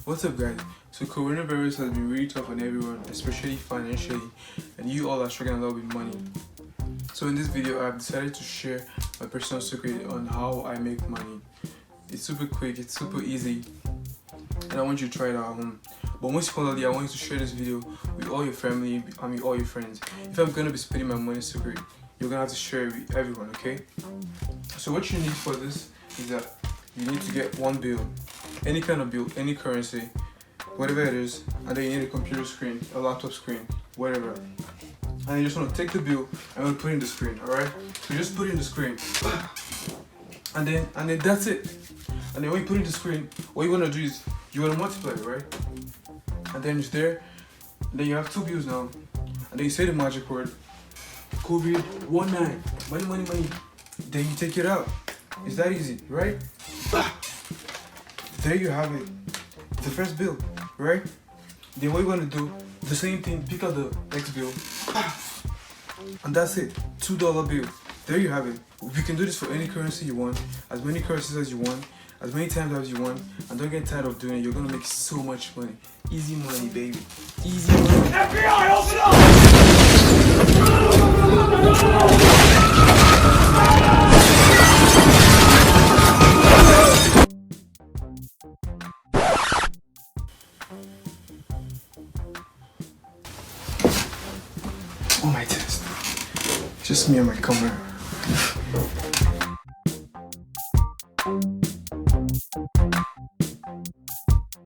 What's up, guys? So coronavirus has been really tough on everyone, especially financially, and you all are struggling a lot with money. So in this video, I've decided to share my personal secret on how I make money. It's super quick, it's super easy, and I want you to try it out at home. But most importantly, I want you to share this video with all your family and with all your friends. If I'm gonna be spending my money secret, you're gonna have to share it with everyone, okay? So what you need for this is that you need to get one bill, any kind of bill, any currency, whatever it is, and then you need a computer screen, a laptop screen, whatever. And you just want to take the bill and we'll put it in the screen, alright? So you just put it in the screen. And then that's it. And then when you put it in the screen, what you want to do is you want to multiply it, right? And then it's there. And then you have two bills now. And then you say the magic word, COVID-19, money, money, money. Then you take it out. It's that easy, right? There you have it. The first bill, right? Then what you want to do, the same thing, pick out the next bill. And that's it, $2 bill. There you have it. You can do this for any currency you want, as many currencies as you want, as many times as you want, and don't get tired of doing it. You're gonna make so much money. Easy money, baby. Easy money. FBI, open up! Oh, my test. Just me and my camera.